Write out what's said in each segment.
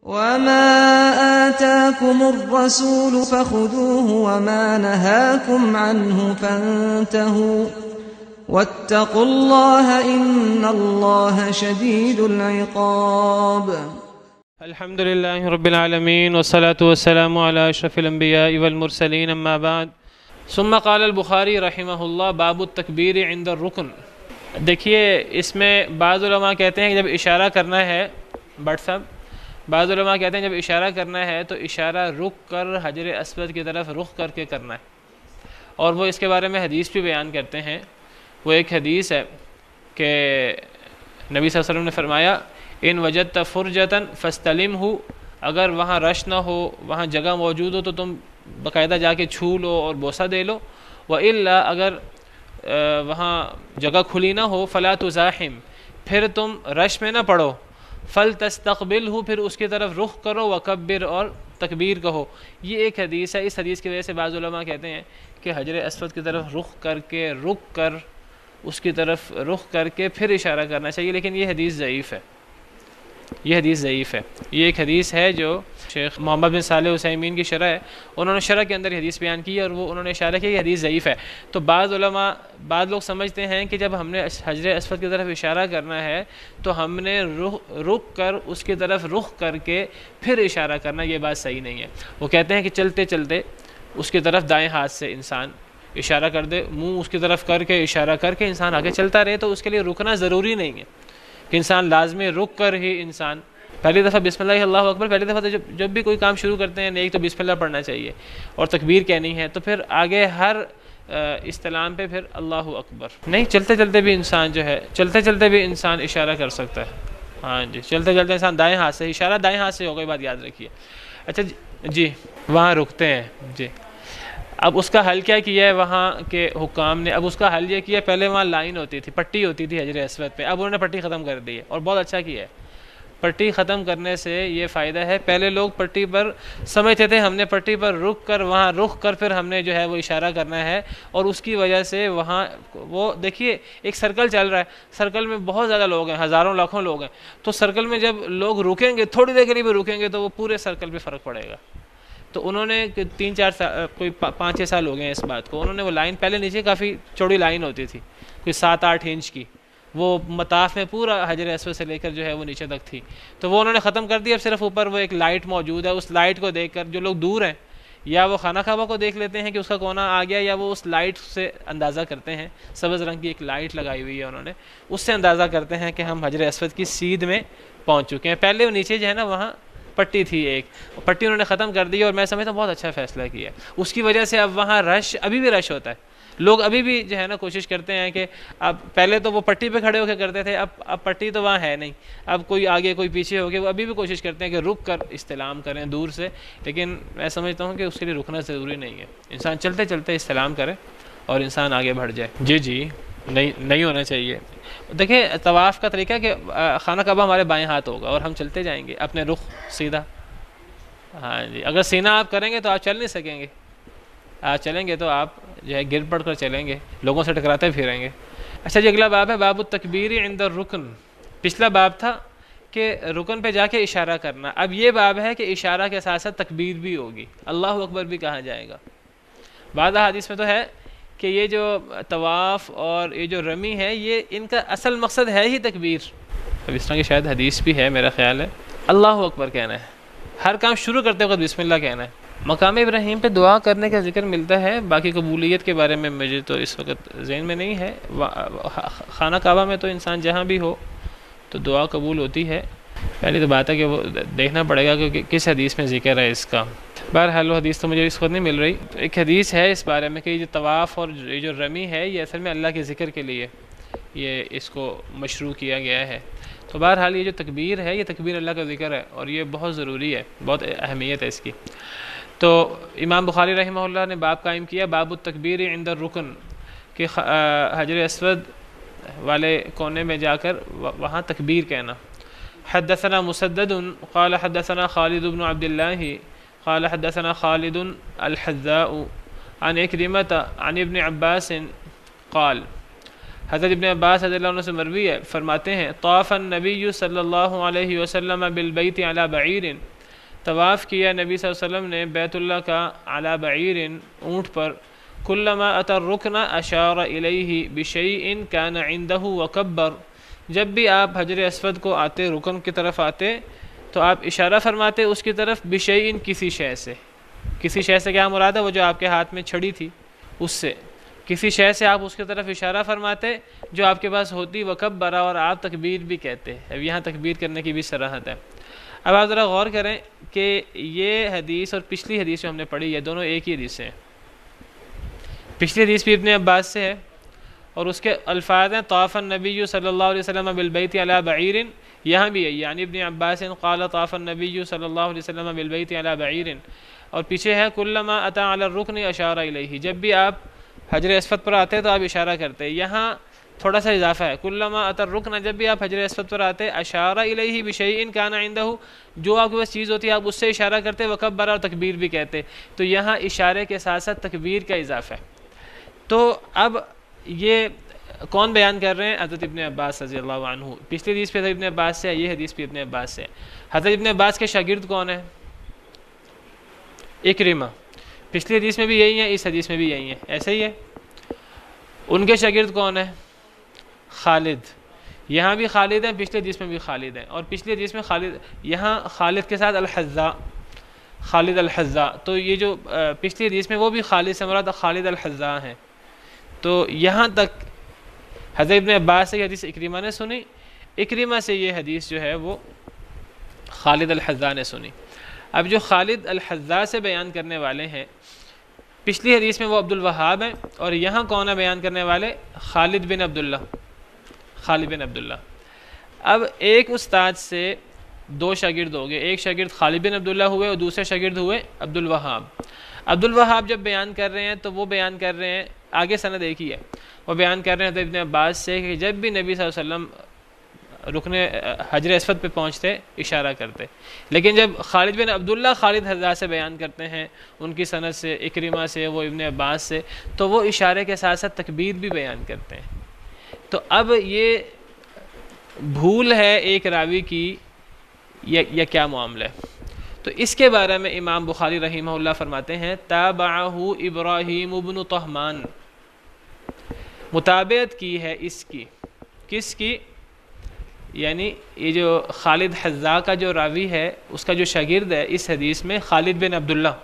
وما آتاكم الرسول فخذوه وما نهاكم عنه فانتهوا واتقوا الله إن الله شديد العقاب. الحمد لله رب العالمين والصلاة والسلام على أشرف الأنبياء والمرسلين أما بعد ثم قال البخاری رحمہ اللہ باب التکبیر عند الرکن. دیکھیے اس میں بعض علماء کہتے ہیں کہ جب اشارہ کرنا ہے بٹ صاحب بعض علماء کہتے ہیں جب اشارہ کرنا ہے تو اشارہ رک کر حجر اسود کی طرف رخ کر کے کرنا ہے، اور وہ اس کے بارے میں حدیث بھی بیان کرتے ہیں. وہ ایک حدیث ہے کہ نبی صلی اللہ علیہ وسلم نے فرمایا ان وجدت فرجتن فاستلمہ، اگر وہاں رش نہ ہو، وہاں جگہ موجود ہو تو تم باقاعدہ جا کے چھو لو اور بوسہ دے لو. وَإِلَّا اگر وہاں جگہ کھلی نہ ہو فَلَا تُزَاحِمْ، پھر تم رش میں نہ پڑو. فَلْتَسْتَقْبِلْهُ، پھر اس کی طرف رخ کرو. وَكَبِّرْ، اور تکبیر کہو. یہ ایک حدیث ہے. اس حدیث کی وجہ سے بعض علماء کہتے ہیں کہ حجر اسود کی طرف رخ کر کے رک کر اس کی طرف رخ کر کے پھر اشارہ کرنا چاہیے، لیکن یہ حدیث ضعیف ہے. یہ حدیث ضعیف ہے. یہ ایک حدیث ہے جو شیخ محمد بن صالح عثیمین کی شرح ہے، انہوں نے شرح کے اندر یہ حدیث بیان کی ہے اور وہ انہوں نے اشارہ کیا کہ یہ حدیث ضعیف ہے. تو بعض لوگ سمجھتے ہیں کہ جب ہم نے حجر اسود کی طرف اشارہ کرنا ہے تو ہم نے رک کر اس کی طرف رخ کر کے پھر اشارہ کرنا. یہ بات صحیح نہیں ہے. وہ کہتے ہیں کہ چلتے چلتے اس کی طرف دائیں ہاتھ سے انسان اشارہ کر دے، منہ اس کی طرف کر کے اشارہ کر کے انسان آگے چلتا رہے، تو اس کے لیے رکنا ضروری نہیں ہے کہ انسان لازمی رک کر ہی انسان پہلی دفعہ بسم اللہ اللہ اکبر، پہلی دفعہ تو جب بھی کوئی کام شروع کرتے ہیں ایک تو بسم اللہ پڑھنا چاہیے اور تکبیر کہنی ہے، تو پھر آگے ہر استلام پہ پھر اللہ اکبر نہیں. چلتے چلتے بھی انسان جو ہے چلتے چلتے بھی انسان اشارہ کر سکتا ہے. ہاں جی، چلتے چلتے انسان دائیں ہاتھ سے اشارہ دائیں ہاتھ سے ہوگا، یہ بات یاد رکھیے. اچھا جی، وہاں رکتے ہیں جی. اب اس کا حل کیا کیا ہے وہاں کے حکام نے؟ اب اس کا حل یہ کیا، پہلے وہاں لائن ہوتی تھی، پٹی ہوتی تھی حجر اسود پہ، اب انہوں نے پٹی ختم کر دی ہے اور بہت اچھا کیا ہے. پٹی ختم کرنے سے یہ فائدہ ہے، پہلے لوگ پٹی پر سمجھتے تھے ہم نے پٹی پر رک کر وہاں رخ کر پھر ہم نے جو ہے وہ اشارہ کرنا ہے، اور اس کی وجہ سے وہاں وہ دیکھیے ایک سرکل چل رہا ہے، سرکل میں بہت زیادہ لوگ ہیں، ہزاروں لاکھوں لوگ ہیں، تو سرکل میں جب لوگ رکیں گے تھوڑی دیر کے لیے بھی رکیں گے تو وہ پورے سرکل پہ فرق پڑے گا. تو انہوں نے 3-4 سال کوئی 5-6 سال ہو گئے ہیں اس بات کو، انہوں نے وہ لائن پہلے نیچے کافی چوڑی لائن ہوتی تھی کوئی 7-8 انچ کی، وہ مطاف میں پورا حجر اسود سے لے کر جو ہے وہ نیچے تک تھی، تو وہ انہوں نے ختم کر دی. اب صرف اوپر وہ ایک لائٹ موجود ہے، اس لائٹ کو دیکھ کر جو لوگ دور ہیں یا وہ خانہ کعبہ کو دیکھ لیتے ہیں کہ اس کا کونا آ گیا، یا وہ اس لائٹ سے اندازہ کرتے ہیں، سبز رنگ کی ایک لائٹ لگائی ہوئی ہے انہوں نے، اس سے اندازہ کرتے ہیں کہ ہم حجر اسود کی سیدھ میں پہنچ چکے ہیں. پہلے وہ نیچے جو ہے نا وہاں پٹی تھی، ایک پٹی انہوں نے ختم کر دی، اور میں سمجھتا ہوں بہت اچھا فیصلہ کیا. اس کی وجہ سے اب وہاں رش ابھی بھی رش ہوتا ہے، لوگ ابھی بھی جو ہے نا کوشش کرتے ہیں کہ اب پہلے تو وہ پٹی پہ کھڑے ہو کے کرتے تھے، اب پٹی تو وہاں ہے نہیں، اب کوئی آگے کوئی پیچھے ہو کے وہ ابھی بھی کوشش کرتے ہیں کہ رک کر استلام کریں دور سے. لیکن میں سمجھتا ہوں کہ اس کے لیے رکنا ضروری نہیں ہے، انسان چلتے چلتے استلام کرے اور انسان آگے بڑھ جائے. جی نہیں ہونا چاہیے. دیکھیں طواف کا طریقہ کہ خانہ کعبہ ہمارے بائیں ہاتھ ہوگا اور ہم چلتے جائیں گے اپنے رخ سیدھا. ہاں جی، اگر سینہ آپ کریں گے تو آپ چل نہیں سکیں گے، آپ چلیں گے تو آپ جو ہے گر پڑ کر چلیں گے، لوگوں سے ٹکراتے پھریں گے. اچھا جی، اگلا باب ہے باب التکبیر عند الرکن. پچھلا باب تھا کہ رکن پہ جا کے اشارہ کرنا، اب یہ باب ہے کہ اشارہ کے ساتھ ساتھ تکبیر بھی ہوگی، اللہ اکبر بھی کہا جائے گا. بعض حدیث میں تو ہے کہ یہ جو طواف اور یہ جو رمی ہے یہ ان کا اصل مقصد ہے ہی تکبیر. اب اس طرح کی شاید حدیث بھی ہے، میرا خیال ہے اللہ اکبر کہنا ہے، ہر کام شروع کرتے وقت بسم اللہ کہنا ہے. مقام ابراہیم پہ دعا کرنے کا ذکر ملتا ہے، باقی قبولیت کے بارے میں مجھے تو اس وقت ذہن میں نہیں ہے. خانہ کعبہ میں تو انسان جہاں بھی ہو تو دعا قبول ہوتی ہے. پہلی تو بات ہے کہ وہ دیکھنا پڑے گا کہ کس حدیث میں ذکر ہے اس کا. بہرحال وہ حدیث تو مجھے اس وقت نہیں مل رہی. ایک حدیث ہے اس بارے میں کہ یہ جو طواف اور یہ جو رمی ہے یہ اصل میں اللہ کے ذکر کے لیے یہ اس کو مشروع کیا گیا ہے. تو بہرحال یہ جو تکبیر ہے یہ تکبیر اللہ کا ذکر ہے اور یہ بہت ضروری ہے، بہت اہمیت ہے اس کی. تو امام بخاری رحمہ اللہ نے باب قائم کیا باب التکبیر عند الرکن، کہ حجر اسود والے کونے میں جا کر وہاں تکبیر کہنا. حدثنا مسدد قال حدثنا خالد بن عبد الله قال حدثنا خالد الحذاء عن اکرمۃ عن ابن عباس قال، حضرت ابن عباس رضی اللہ عنہ سے مروی ہے، فرماتے ہیں طاف النبی صلی اللہ علیہ وسلم بالبیت علی بعیر، طواف کیا نبی صلی اللہ علیہ وسلم نے بیت اللہ کا علی بعیر اونٹ پر، کلما اتی الرکن اشار الیہ بشیء کان عنده وکبر، جب بھی آپ حجر اسود کو آتے، رکن کی طرف آتے تو آپ اشارہ فرماتے اس کی طرف، بشیء کسی شے سے، کسی شے سے کیا مراد ہے؟ وہ جو آپ کے ہاتھ میں چھڑی تھی اس سے، کسی شے سے آپ اس کی طرف اشارہ فرماتے جو آپ کے پاس ہوتی، وکبرا، اور آپ تکبیر بھی کہتے۔ اب یہاں تکبیر کرنے کی بھی صراحت ہے۔ اب آپ ذرا غور کریں کہ یہ حدیث اور پچھلی حدیث جو ہم نے پڑھی یہ دونوں ایک ہی حدیث ہیں۔ پچھلی حدیث بھی ابن عباس سے ہے اور اس کے الفاظ ہیں طاف النبی صلی اللہ علیہ وسلم بالبیت علی بعیر، یہاں بھی ہے یعنی ابن عباس قال طاف النبی صلی اللہ علیہ وسلم بالبیت علی بعیر، اور پیچھے ہے کلما اتی علی الرکن اشار الیہ، جب بھی آپ حجر اسود پر آتے تو آپ اشارہ کرتے۔ یہاں تھوڑا سا اضافہ ہے، کلما اتی الرکن، جب بھی آپ حجر اسود پر آتے، اشار الیہ بشیء کان عنده، جو آپ کے پاس چیز ہوتی ہے آپ اس سے اشارہ کرتے، وکبر، اور تکبیر بھی کہتے۔ تو یہاں اشارے کے ساتھ ساتھ تکبیر کا اضافہ ہے۔ تو اب یہ کون بیان کر رہے ہیں؟ حضرت ابن عباس رضی اللہ عنہ۔ پچھلی حدیث پہ حضرت ابن عباس سے ہے، یہ حدیث بھی ابن عباس سے ہے۔ حضرت ابن عباس کے شاگرد کون ہیں؟ اکرمہ۔ پچھلی حدیث میں بھی یہی ہے، اس حدیث میں بھی یہی ہے، ایسے ہی ہے۔ ان کے شاگرد کون ہیں؟ خالد۔ یہاں بھی خالد ہیں، پچھلی حدیث میں بھی خالد ہیں، اور پچھلی حدیث میں خالد، یہاں خالد کے ساتھ الحذاء، خالد الحذاء۔ تو یہ جو پچھلی حدیث میں وہ بھی خالد سے مراد خالد الحذاء ہیں۔ تو یہاں تک حضرت ابن عباس سے یہ حدیث اکرمہ نے سنی، اکرمہ سے یہ حدیث جو ہے وہ خالد الحذاء نے سنی۔ اب جو خالد الحذاء سے بیان کرنے والے ہیں، پچھلی حدیث میں وہ عبد الوہاب ہیں، اور یہاں کون ہے بیان کرنے والے؟ خالد بن عبداللہ، خالد بن عبداللہ۔ اب ایک استاد سے دو شاگرد ہو گئے، ایک شاگرد خالد بن عبداللہ ہوئے اور دوسرے شاگرد ہوئے عبد الوہاب۔ عبد الوہاب جب بیان کر رہے ہیں تو وہ بیان کر رہے ہیں، آگے سند ایک ہی ہے، وہ بیان کر رہے ہیں حضرت ابن عباس سے کہ جب بھی نبی صلی اللہ علیہ وسلم رکن حجر اسود پہ پہنچتے اشارہ کرتے، لیکن جب خالد بن عبداللہ خالد حذاء سے بیان کرتے ہیں ان کی سند سے، اکرمہ سے، وہ ابن عباس سے، تو وہ اشارے کے ساتھ ساتھ تکبیر بھی بیان کرتے ہیں۔ تو اب یہ بھول ہے ایک راوی کی یا کیا معاملہ ہے؟ تو اس کے بارے میں امام بخاری رحمہ اللہ فرماتے ہیں تابعہ ابراہیم بن طہمان، متابعت کی ہے اس کی، کس کی؟ یعنی یہ جو خالد حذاء کا جو راوی ہے اس کا جو شاگرد ہے اس حدیث میں خالد بن عبداللہ،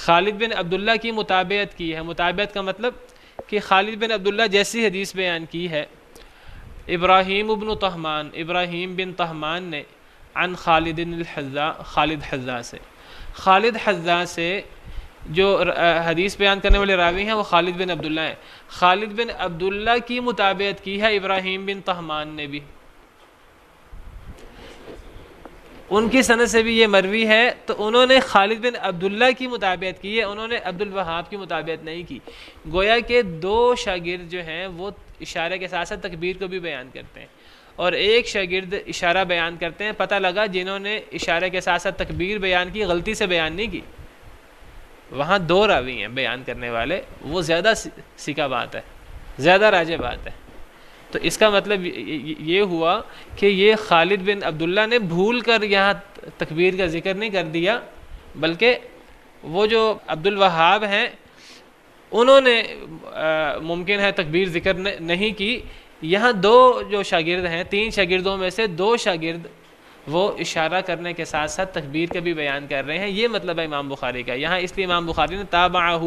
خالد بن عبداللہ کی متابعت کی ہے۔ متابعت کا مطلب کہ خالد بن عبداللہ جیسی حدیث بیان کی ہے ابراہیم بن طہمان، ابراہیم بن طہمان نے عن خالد الحذاء، خالد حذاء سے، خالد حذاء سے جو حدیث بیان کرنے والے راوی ہیں وہ خالد بن عبداللہ ہیں۔ خالد بن عبداللہ کی متابعت کی ہے ابراہیم بن طہمان نے بھی، ان کی سند سے بھی یہ مروی ہے، تو انہوں نے خالد بن عبداللہ کی متابعت کی ہے، انہوں نے عبد الوہاب کی متابعت نہیں کی۔ گویا کہ دو شاگرد جو ہیں وہ اشارے کے ساتھ ساتھ تکبیر کو بھی بیان کرتے ہیں، اور ایک شاگرد اشارہ بیان کرتے ہیں۔ پتہ لگا جنہوں نے اشارے کے ساتھ ساتھ تکبیر بیان کی غلطی سے بیان نہیں کی، وہاں دو راوی ہیں بیان کرنے والے، وہ زیادہ سیکھا بات ہے، زیادہ راجع بات ہے۔ تو اس کا مطلب یہ ہوا کہ یہ خالد بن عبداللہ نے بھول کر یہاں تکبیر کا ذکر نہیں کر دیا، بلکہ وہ جو عبد الوہاب ہیں انہوں نے ممکن ہے تکبیر ذکر نہیں کی۔ یہاں دو جو شاگرد ہیں، تین شاگردوں میں سے دو شاگرد وہ اشارہ کرنے کے ساتھ ساتھ تکبیر کا بھی بیان کر رہے ہیں، یہ مطلب ہے امام بخاری کا۔ یہاں اس لیے امام بخاری نے تابعہ،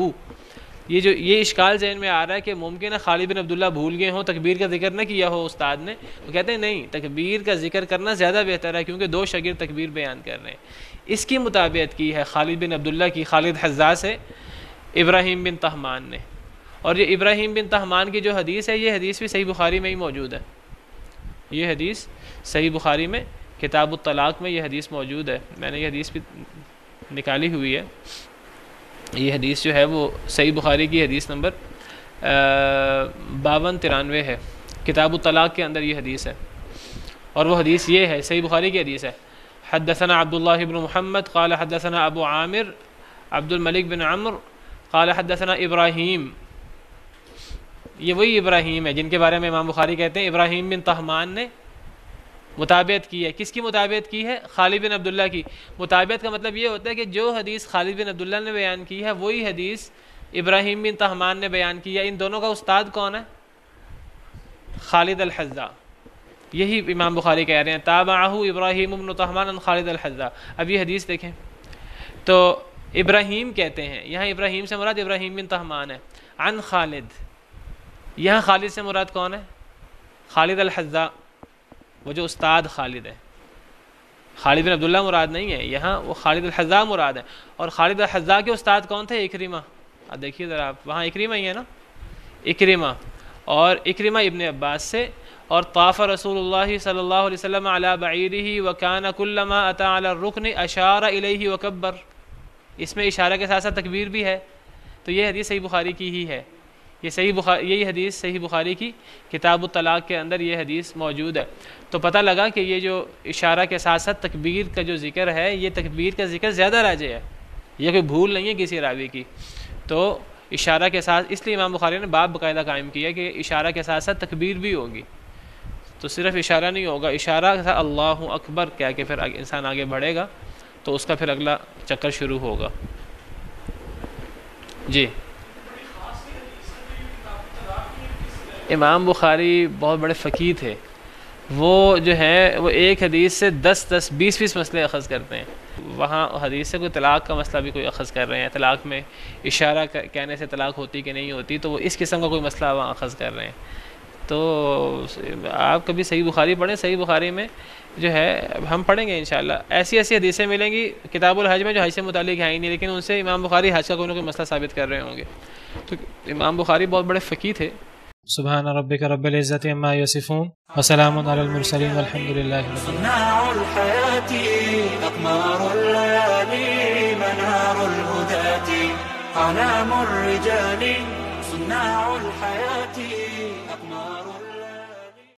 یہ اشکال ذہن میں آ رہا ہے کہ ممکن ہے خالد بن عبداللہ بھول گئے ہوں، تکبیر کا ذکر نہ کیا ہو استاد نے، وہ کہتے ہیں نہیں، تکبیر کا ذکر کرنا زیادہ بہتر ہے کیونکہ دو شاگرد تکبیر بیان کر رہے ہیں۔ اس کی مطابقت کی ہے خالد بن عبداللہ کی، خالد حذاء سے ابراہیم بن طہمان نے۔ اور یہ ابراہیم بن طہمان کی جو حدیث ہے یہ حدیث بھی صحیح بخاری میں ہی موجود ہے، یہ حدیث صحیح بخاری میں کتاب الطلاق میں یہ حدیث موجود ہے، میں نے یہ حدیث بھی نکالی ہوئی ہے۔ یہ حدیث جو ہے وہ صحیح بخاری کی حدیث نمبر 5293 ہے، کتاب الطلاق کے اندر یہ حدیث ہے، اور وہ حدیث یہ ہے، صحیح بخاری کی حدیث ہے۔ حدثنا عبداللہ بن محمد قال حدثنا ابو عامر عبد الملک بن عمر قال حدثنا ابراہیم، یہ وہی ابراہیم ہے جن کے بارے میں امام بخاری کہتے ہیں ابراہیم بن طہمان نے مطابعت کی ہے. کس کی مطابعت کی ہے؟ خالد بن عبداللہ کی. مطابعت کا مطلب یہ ہوتا ہے کہ جو حدیث خالد بن عبداللہ نے بیان کی ہے وہی حدیث ابراہیم بن طہمان نے بیان کی ہے. ان دونوں کا استاد کون ہے؟ خالد الحذا. یہی امام بخاری کہہ رہے ہیں تابعہ ابراہیم بن طہمان عن خالد الحذا. اب یہ حدیث دیکھیں تو ابراہیم کہتے ہیں, یہاں ابراہیم سے مراد ابراہیم بن طہمان ہے. عن خالد, یہاں خالد سے مراد کون ہے؟ خالد الحذا, وہ جو استاد خالد ہے. خالد بن عبداللہ مراد نہیں ہے یہاں, وہ خالد الحذا مراد ہے. اور خالد الحذا کے استاد کون تھے؟ اکرمہ. اب دیکھیے ذرا آپ, وہاں اکرمہ ہی ہے نا, اکرمہ. اور اکرمہ ابن عباس سے. اور طاف رسول اللہ صلی اللہ علیہ وسلم علی بعیرہ وکان کلما اتی علی الرکن اشار الیہ وکبر. اس میں اشارہ کے ساتھ ساتھ تکبیر بھی ہے. تو یہ حدیث صحیح بخاری کی ہی ہے. یہی حدیث صحیح بخاری کی کتاب الطلاق کے اندر یہ حدیث موجود ہے. تو پتہ لگا کہ یہ جو اشارہ کے ساتھ ساتھ تکبیر کا جو ذکر ہے, یہ تکبیر کا ذکر زیادہ راجح ہے, یہ کوئی بھول نہیں ہے کسی راوی کی. تو اشارہ کے ساتھ, اس لیے امام بخاری نے باب باقاعدہ قائم کیا کہ اشارہ کے ساتھ ساتھ تکبیر بھی ہوگی. تو صرف اشارہ نہیں ہوگا, اشارہ کے ساتھ اللہ اکبر کہہ کے پھر انسان آگے بڑھے گا تو اس کا پھر اگلا چکر شروع ہوگا. جی, امام بخاری بہت بڑے فقیہ تھے. وہ جو ہے وہ ایک حدیث سے 10 20 مسئلے اخذ کرتے ہیں. وہاں حدیث سے کوئی طلاق کا مسئلہ بھی کوئی اخذ کر رہے ہیں, طلاق میں اشارہ کہنے سے طلاق ہوتی کہ نہیں ہوتی, تو وہ اس قسم کا کوئی مسئلہ وہاں اخذ کر رہے ہیں. تو آپ کبھی صحیح بخاری پڑھیں. صحیح بخاری میں جو ہے ہم پڑھیں گے انشاءاللہ, ایسی حدیثیں ملیں گی کتاب الحج میں جو حج سے متعلق ہیں ہی نہیں, لیکن ان سے امام بخاری حج کا کوئی نہ کوئی مسئلہ ثابت کر رہے ہوں گے. تو امام بخاری بہت بڑے فقیہ تھے. سبحان ربک رب العزت عما یصفون وسلام علی المرسلین والحمد للہ. صناع الحیات اقمار الليالي منار الهداة اعلام الرجال صناع الحیات اقمار